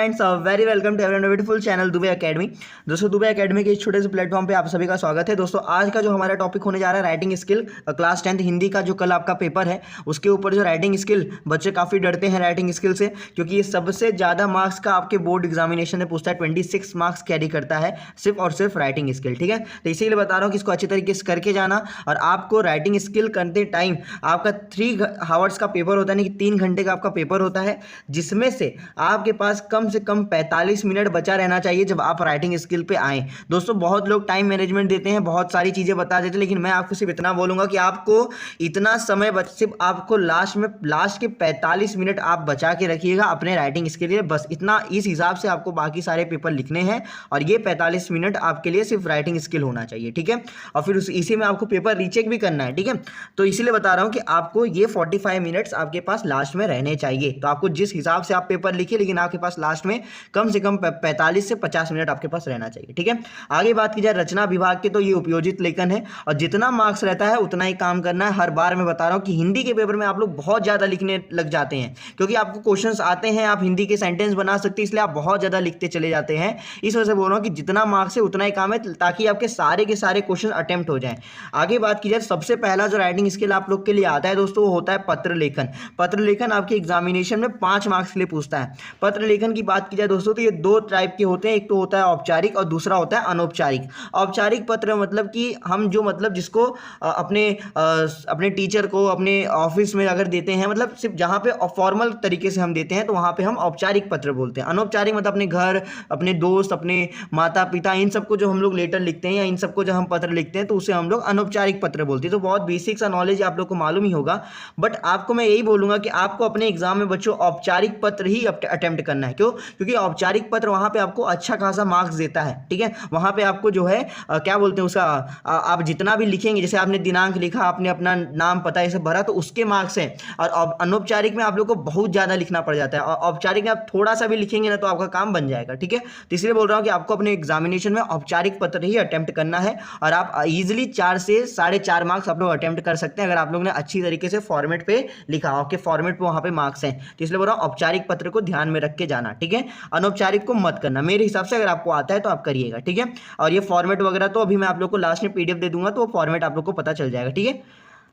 Friends, very welcome to every beautiful channel Dubey Academy. दोस्तों, Dubey academy के इस छोटे से प्लेटफॉर्म पे आप सभी का स्वागत है। दोस्तों, आज का जो हमारा टॉपिक होने जा रहा है writing skill, class 10th Hindi का जो कल आपका पेपर है उसके ऊपर जो राइटिंग स्किल, बच्चे काफ़ी डरते हैं राइटिंग स्किल से, क्योंकि ये सबसे ज़्यादा मार्क्स का आपके बोर्ड एग्जामिनेशन में पूछता है। 26 मार्क्स कैरी करता है सिर्फ और सिर्फ राइटिंग स्किल। ठीक है, तो इसीलिए बता रहा हूँ कि इसको अच्छी तरीके से करके जाना। और आपको राइटिंग स्किल करते टाइम आपका 3 आवर्स का पेपर होता है, नहीं कि 3 घंटे का आपका पेपर होता है, जिसमें से आपके पास कम से कम 45 मिनट बचा रहना चाहिए जब आप राइटिंग स्किल पे आएँ। दोस्तों, बहुत लोग टाइम मैनेजमेंट देते हैं, बहुत सारी चीज़ें बता देते हैं, लेकिन मैं आपको सिर्फ इतना बोलूँगा कि आपको इतना समय सिर्फ आपको लास्ट के 45 मिनट आप बचा के रखिएगा अपने राइटिंग स्किल के लिए। बस इतना, इस हिसाब से आपको बाकी सारे पेपर लिखने हैं और ये 45 मिनट आपके लिए सिर्फ राइटिंग स्किल होना चाहिए। ठीक है, और फिर इसी में आपको पेपर रीचेक भी करना है। ठीक है, तो इसीलिए बता रहा हूँ कि आपको ये 45 मिनट्स आपके पास लास्ट में रहने चाहिए। तो आपको जिस हिसाब से आप पेपर लिखिए, लेकिन आपके पास लास्ट में कम से कम 45 से 50 मिनट आपके पास रहना चाहिए। ठीक है, आगे बात की जाए रचना विभाग के, तो ये उपयोजित लेखन है और जितना मार्क्स रहता है उतना ही काम करना है। हर बार मैं बता रहा हूँ कि हिंदी के पेपर में आप लोग बहुत ज़्यादा लिखने लग जाते हैं, क्योंकि आपको क्वेश्चंस आते हैं, आप हिंदी के सेंटेंस बना सकते हैं, इसलिए आप बहुत ज़्यादा लिखते चले जाते हैं। इस वजह से बोल रहा हूँ कि जितना मार्क्स है उतना ही काम है, ताकि आपके सारे के सारे क्वेश्चन अटेम्प्ट हो जाएं। आगे बात की जाए, सबसे पहला जो राइटिंग स्किल आप लोग के लिए आता है दोस्तों, वो होता है पत्र लेखन। पत्र लेखन आपके एग्जामिनेशन में 5 मार्क्स के लिए पूछता है। पत्र लेखन की बात की जाए दोस्तों, तो ये 2 टाइप के होते हैं, एक तो होता है औपचारिक और दूसरा होता है अनौपचारिक। औपचारिक पत्र मतलब कि हम जो जिसको अपने टीचर को अपने ऑफिस में अगर देते हैं, मतलब सिर्फ जहाँ पे फॉर्मल तरीके से हम देते हैं, तो वहाँ पे हम औपचारिक पत्र बोलते हैं। अनौपचारिक मतलब अपने घर, अपने दोस्त, अपने माता पिता, इन सबको जो हम लोग लेटर लिखते हैं या इन सबको जो हम पत्र लिखते हैं, तो उसे हम लोग अनौपचारिक पत्र बोलते हैं। तो बहुत बेसिक सा नॉलेज आप लोग को मालूम ही होगा, बट आपको मैं यही बोलूँगा कि आपको अपने एग्जाम में बच्चों औपचारिक पत्र ही अटेम्प्ट करना है। क्यों? क्योंकि औपचारिक पत्र वहाँ पे आपको अच्छा खासा मार्क्स देता है। ठीक है, वहाँ पे आपको जो है क्या बोलते हैं उसका, आप जितना भी लिखेंगे, जैसे आपने दिनांक लिखा, आपने अपना नाम पता ये सब भरा, तो उसके मार्क्स हैं। और अनौपचारिक में आप लोग को बहुत ज़्यादा लिखना पड़ जाता है, और औपचारिक में आप थोड़ा सा भी लिखेंगे ना तो आपका काम बन जाएगा। ठीक है, तो इसलिए बोल रहा हूँ कि आपको अपने एग्जामिनेशन में औपचारिक पत्र ही अटेम्प्ट करना है, और आप ईजिली 4 से 4.5 मार्क्स आप लोग अटेम्प्ट कर सकते हैं अगर आप लोग ने अच्छी तरीके से फॉर्मेट पे लिखा, आपके फॉर्मेट पे वहाँ पे मार्क्स हैं। तो इसलिए बोल रहा हूँ औपचारिक पत्र को ध्यान में रख के जाना। ठीक है, अनौपचारिक को मत करना मेरे हिसाब से, अगर आपको आता है तो आप करिएगा। ठीक है, और ये फॉर्मेट वगैरह तो अभी मैं आप लोग को लास्ट में PDF दे दूंगा, तो वो फॉर्मेट आप लोग को पता चल जाएगा। ठीक है,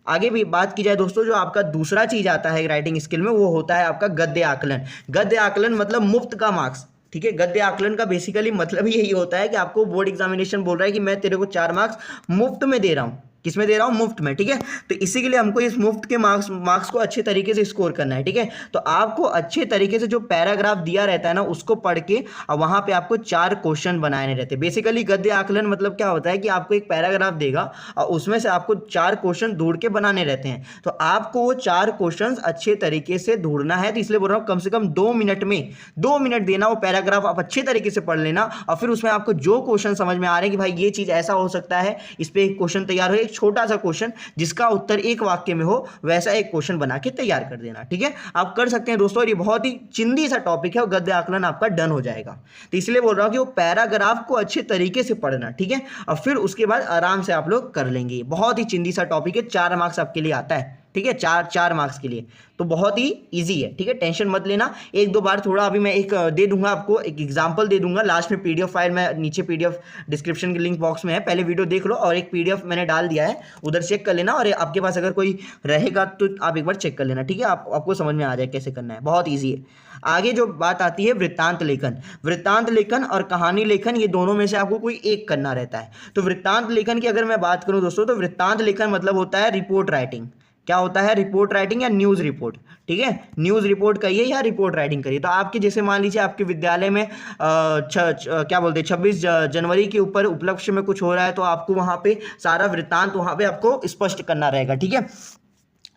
आगे भी बात की जाए दोस्तों, जो आपका दूसरा चीज आता है राइटिंग स्किल में, वो होता है आपका गद्य आकलन। गद्य आकलन मतलब मुफ्त का मार्क्स। ठीक है, गद्य आकलन का बेसिकली मतलब ही यही होता है कि आपको बोर्ड एग्जामिनेशन बोल रहा है कि मैं तेरे को 4 मार्क्स मुफ्त में दे रहा हूँ। किसमें दे रहा हूँ? मुफ्त में। ठीक है, तो इसी के लिए हमको इस मुफ्त के मार्क्स को अच्छे तरीके से स्कोर करना है। ठीक है, तो आपको अच्छे तरीके से जो पैराग्राफ दिया रहता है ना, उसको पढ़ के और वहां पे आपको 4 क्वेश्चन बनाने रहते हैं। बेसिकली गद्य आकलन मतलब क्या होता है कि आपको एक पैराग्राफ देगा और उसमें से आपको 4 क्वेश्चन ढूंढ के बनाने रहते हैं। तो आपको वो 4 क्वेश्चन अच्छे तरीके से ढूंढना है। तो इसलिए बोल रहा हूँ कम से कम 2 मिनट में 2 मिनट देना, वो पैराग्राफ आप अच्छे तरीके से पढ़ लेना, और फिर उसमें आपको जो क्वेश्चन समझ में आ रहे हैं कि भाई ये चीज ऐसा हो सकता है, इस पर एक क्वेश्चन तैयार हो, छोटा सा क्वेश्चन जिसका उत्तर एक वाक्य में हो, वैसा एक क्वेश्चन बना के तैयार कर देना। ठीक है, आप कर सकते हैं दोस्तों, और ये बहुत ही चिंदी सा टॉपिक है और गद्य आकलन आपका डन हो जाएगा। तो इसलिए बोल रहा हूं कि वो पैराग्राफ को अच्छे तरीके से पढ़ना। ठीक है, और फिर उसके बाद आराम से आप लोग कर लेंगे। बहुत ही चिंदी सा टॉपिक है, 4 मार्क्स आपके लिए आता है। ठीक है, 4 मार्क्स के लिए तो बहुत ही इजी है। ठीक है, टेंशन मत लेना। 1-2 बार थोड़ा, अभी मैं एक दे दूंगा आपको, एक एग्जांपल दे दूंगा लास्ट में। PDF फाइल में नीचे PDF डिस्क्रिप्शन के लिंक बॉक्स में है, पहले वीडियो देख लो, और एक PDF मैंने डाल दिया है, उधर चेक कर लेना। और आपके पास अगर कोई रहेगा तो आप एक बार चेक कर लेना। ठीक है, आपको समझ में आ जाए कैसे करना है, बहुत ईजी है। आगे जो बात आती है वृत्तांत लेखन। वृत्तांत लेखन और कहानी लेखन, ये दोनों में से आपको कोई एक करना रहता है। तो वृत्तांत लेखन की अगर मैं बात करूं दोस्तों, तो वृत्तांत लेखन मतलब होता है रिपोर्ट राइटिंग। क्या होता है? रिपोर्ट राइटिंग या न्यूज़ रिपोर्ट। ठीक है, न्यूज़ रिपोर्ट करिए या रिपोर्ट राइटिंग करिए। तो आपके जैसे मान लीजिए आपके विद्यालय में क्या बोलते हैं 26 जनवरी के ऊपर उपलक्ष्य में कुछ हो रहा है, तो आपको वहाँ पे सारा वृत्तांत वहाँ पे आपको स्पष्ट करना रहेगा। ठीक है,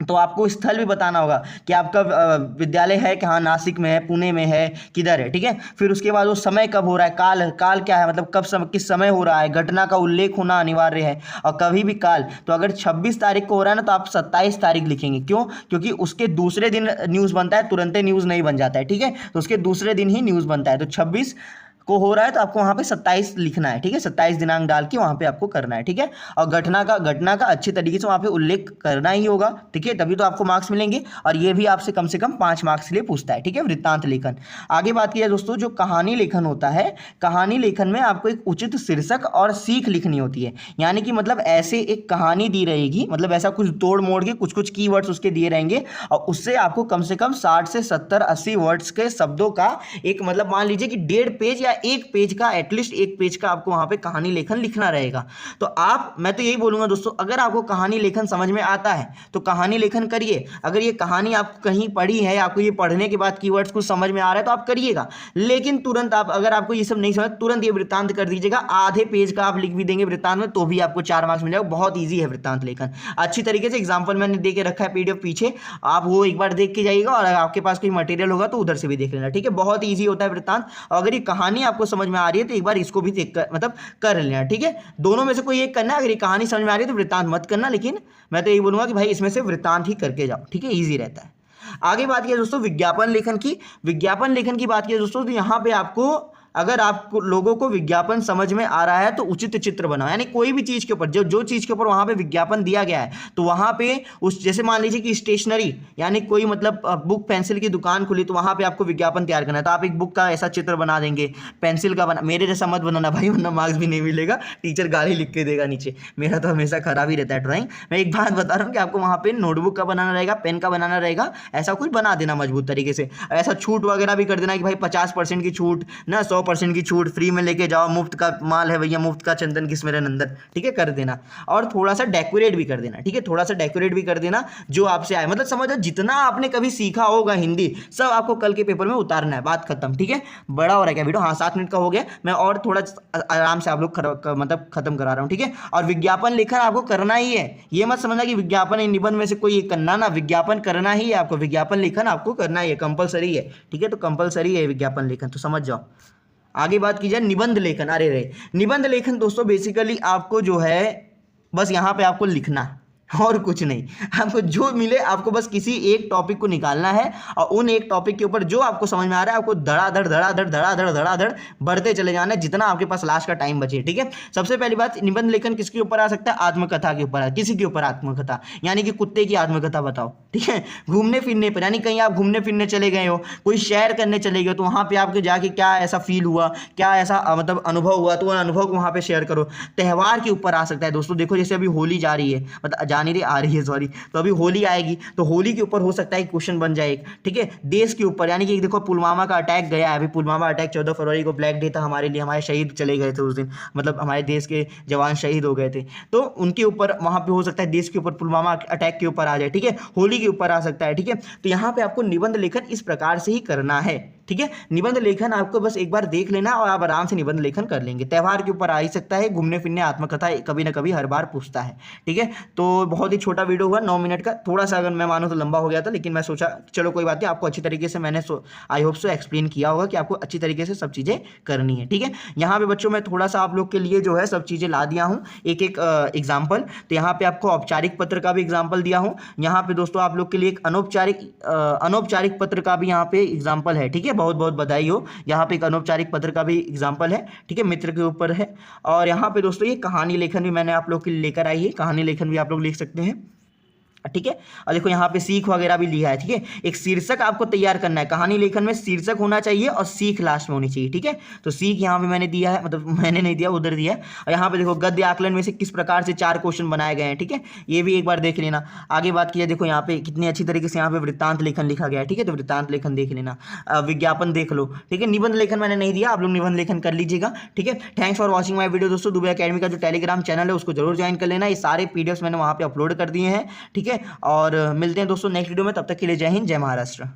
तो आपको स्थल भी बताना होगा कि आपका विद्यालय है कि हाँ नासिक में है, पुणे में है, किधर है। ठीक है, फिर उसके बाद वो समय कब हो रहा है, काल क्या है, मतलब किस समय हो रहा है, घटना का उल्लेख होना अनिवार्य है। और कभी भी काल, तो अगर 26 तारीख को हो रहा है ना, तो आप 27 तारीख लिखेंगे। क्यों? क्योंकि उसके दूसरे दिन न्यूज़ बनता है, तुरंत न्यूज़ नहीं बन जाता है। ठीक है, तो उसके दूसरे दिन ही न्यूज़ बनता है। तो 26 को हो रहा है तो आपको वहाँ पे 27 लिखना है, ठीक है, 27 दिनांक डाल के वहाँ पे आपको करना है, ठीक है। और घटना का अच्छे तरीके से वहाँ पे उल्लेख करना ही होगा, ठीक है, तभी तो आपको मार्क्स मिलेंगे। और ये भी आपसे कम से कम 5 मार्क्स के लिए पूछता है, ठीक है, वृत्तांत लेखन। आगे बात किया दोस्तों, जो कहानी लेखन होता है, कहानी लेखन में आपको एक उचित शीर्षक और सीख लिखनी होती है। यानी कि मतलब ऐसे एक कहानी दी रहेगी, मतलब ऐसा कुछ तोड़ मोड़ के कुछ कुछ कीवर्ड्स उसके दिए रहेंगे और उससे आपको कम से कम 60 से 70 80 वर्ड्स के शब्दों का एक मतलब मान लीजिए कि 1.5 पेज या 1 पेज का, एटलीस्ट 1 पेज का आपको वहां पे कहानी लेखन लिखना रहेगा। तो मैं तो यही बोलूंगा दोस्तों, अगर आपको कहानी लेखन समझ में आता है तो कहानी लेखन करिए। अगर ये कहानी आपको कहीं पढ़ी है, आपको ये पढ़ने के बाद कीवर्ड्स कुछ समझ में आ रहा है तो आप करिएगा, लेकिन तुरंत आप, अगर आपको ये सब नहीं समझ, तुरंत ये वृत्तांत कर दीजिएगा। आधे पेज का आप लिख भी देंगे वृत्तांत में तो भी आपको 4 मार्क्स मिल जाएगा। बहुत ईजी है वृत्तांत लेखन, अच्छी तरीके से एग्जाम्पल मैंने दे के रखा है पीडीएफ पीछे, आप वो एक बार देख के जाइएगा और अगर आपके पास कोई मटेरियल होगा तो उधर से भी देख लेना, ठीक है। बहुत ईजी होता है वृत्तांत, और अगर ये कहानी आपको समझ में आ रही है तो एक बार इसको भी देख कर मतलब कर लेना, ठीक है। दोनों में से कोई एक करना है, अगर ये कहानी समझ में आ रही है तो वृत्तांत मत करना, लेकिन मैं तो यही बोलूंगा कि भाई इसमें से वृत्तांत ही करके जाओ, ठीक है, ईजी रहता है। आगे बात किया दोस्तों विज्ञापन लेखन की। विज्ञापन लेखन की बात किया दोस्तों, तो यहाँ पे आपको, अगर आपको लोगों को विज्ञापन समझ में आ रहा है तो उचित चित्र बनाओ। यानी कोई भी चीज़ के ऊपर, जो चीज़ के ऊपर वहाँ पे विज्ञापन दिया गया है तो वहाँ पे उस, जैसे मान लीजिए कि स्टेशनरी, यानी कोई मतलब बुक पेंसिल की दुकान खुली तो वहाँ पे आपको विज्ञापन तैयार करना है, तो आप एक बुक का ऐसा चित्र बना देंगे, पेंसिल का बना, मेरे जैसा मत बनाना भाई, वरना मार्क्स भी नहीं मिलेगा, टीचर गाली लिख के देगा नीचे। मेरा तो हमेशा खराब ही रहता है ड्राइंग। मैं एक बात बता रहा हूँ कि आपको वहाँ पे नोटबुक का बनाना रहेगा, पेन का बनाना रहेगा, ऐसा कुछ बना देना मजबूत तरीके से। ऐसा छूट वगैरह भी कर देना कि भाई 50% की छूट ना, 100% की छूट, फ्री में लेके जाओ, मुफ्त का माल है भैया, मुफ्त का चंदन किस मेरे नंदन, ठीक है, कर देना। और थोड़ा सा डेकोरेट भी कर देना, ठीक है, थोड़ा सा डेकोरेट भी कर देना जो आपसे आए, मतलब समझो जितना आपने कभी सीखा होगा हिंदी सब आपको कल के पेपर में उतारना है, बात खत्म, ठीक है। बड़ा हो रहा है क्या वीडियो? हाँ 7 मिनट का हो गया, मैं और थोड़ा आराम से आप लोग मतलब खत्म करा रहा हूँ, ठीक है। और विज्ञापन लेखन आपको करना ही है, ये मत समझना कि विज्ञापन निबंध में से कोई एक करना ना, विज्ञापन करना ही है आपको, विज्ञापन लेखन आपको करना ही है, कंपलसरी है, ठीक है। तो कंपलसरी है विज्ञापन लेखन, तो समझ जाओ। आगे बात की जाए निबंध लेखन। अरे रे, निबंध लेखन दोस्तों बेसिकली आपको जो है बस यहाँ पे आपको लिखना और कुछ नहीं, आपको जो मिले आपको बस किसी एक टॉपिक को निकालना है और उन एक टॉपिक के ऊपर जो आपको समझ में आ रहा है आपको धड़ाधड़ बढ़ते चले जाना है जितना आपके पास लास्ट का टाइम बचे, ठीक है। सबसे पहली बात, निबंध लेखन किसके ऊपर आ सकता है? आत्मकथा के ऊपर, किसी के ऊपर आत्मकथा, यानी कि कुत्ते की आत्मकथा बताओ, ठीक है। घूमने फिरने पर, यानी कहीं आप घूमने फिरने चले गए हो, कोई शेयर करने चले गए तो वहाँ पे आपके जाके क्या ऐसा फील हुआ, क्या ऐसा मतलब अनुभव हुआ, तो वो अनुभव को वहाँ पे शेयर करो। त्यौहार के ऊपर आ सकता है दोस्तों, देखो जैसे अभी होली जा रही है, मतलब आ रही है सॉरी, तो अभी होली आएगी तो होली के ऊपर हो सकता है क्वेश्चन बन जाए, ठीक है। देश के ऊपर, यानी कि देखो पुलवामा का अटैक गया है, अभी पुलवामा अटैक 14 फरवरी को ब्लैक डे था हमारे लिए, हमारे शहीद चले गए थे उस दिन, मतलब हमारे देश के जवान शहीद हो गए थे, तो उनके ऊपर वहां पे हो सकता है देश के ऊपर पुलवामा अटैक के ऊपर आ जाए, ठीक है। होली के ऊपर आ सकता है, ठीक है। तो यहाँ पे आपको निबंध लेखन इस प्रकार से ही करना है, ठीक है। निबंध लेखन आपको बस एक बार देख लेना और आप आराम से निबंध लेखन कर लेंगे। त्यौहार के ऊपर आ ही सकता है, घूमने फिरने, आत्मकथा कभी ना कभी हर बार पूछता है, ठीक है। तो बहुत ही छोटा वीडियो हुआ 9 मिनट का, थोड़ा सा अगर मैं मानूं तो लंबा हो गया था, लेकिन मैं सोचा चलो कोई बात नहीं, आपको अच्छी तरीके से मैंने आई होप सो एक्सप्लेन किया होगा कि आपको अच्छी तरीके से सब चीज़ें करनी है, ठीक है। यहाँ पे बच्चों मैं थोड़ा सा आप लोग के लिए जो है सब चीज़ें ला दिया हूँ, एक एक एग्जाम्पल। तो यहाँ पे आपको औपचारिक पत्र का भी एग्जाम्पल दिया हूँ, यहाँ पे दोस्तों आप लोग के लिए एक अनौपचारिक पत्र का भी यहाँ पे एग्जाम्पल है, ठीक है। बहुत बहुत बधाई हो, यहाँ पे एक अनौपचारिक पत्र का भी एग्जाम्पल है, ठीक है, मित्र के ऊपर है। और यहाँ पे दोस्तों ये कहानी लेखन भी मैंने आप लोग के लिए लेकर आई है, कहानी लेखन भी आप लोग लिख सकते हैं, ठीक है। और देखो यहाँ पे सीख वगैरह भी लिखा है, ठीक है। एक शीर्षक आपको तैयार करना है, कहानी लेखन में शीर्षक होना चाहिए और सीख लास्ट में होनी चाहिए, ठीक है। तो सीख यहाँ पे मैंने दिया है, मतलब मैंने नहीं दिया, उधर दिया है। और यहाँ पे देखो गद्य आकलन में से किस प्रकार से 4 क्वेश्चन बनाए गए हैं, ठीक है, ये भी एक बार देख लेना। आगे बात की है, देखो यहाँ पे कितनी अच्छी तरीके से यहाँ पे वृत्तांत लेखन लिखा गया है, ठीक है, तो वृत्तांत लेखन देख लेना। विज्ञापन देख लो, ठीक है। निबंध लेखन मैंने नहीं दिया, आप लोग निबंध लेखन कर लीजिएगा, ठीक है। Thanks for watching my video दोस्तों। दुबे अकेडमी का जो टेलीग्राम चैनल है उसको जरूर ज्वाइन कर लेना, ये सारे पीडीएफ मैंने वहाँ पे अपलोड कर दिए हैं, ठीक है। और मिलते हैं दोस्तों नेक्स्ट वीडियो में, तब तक के लिए जय हिंद, जय महाराष्ट्र।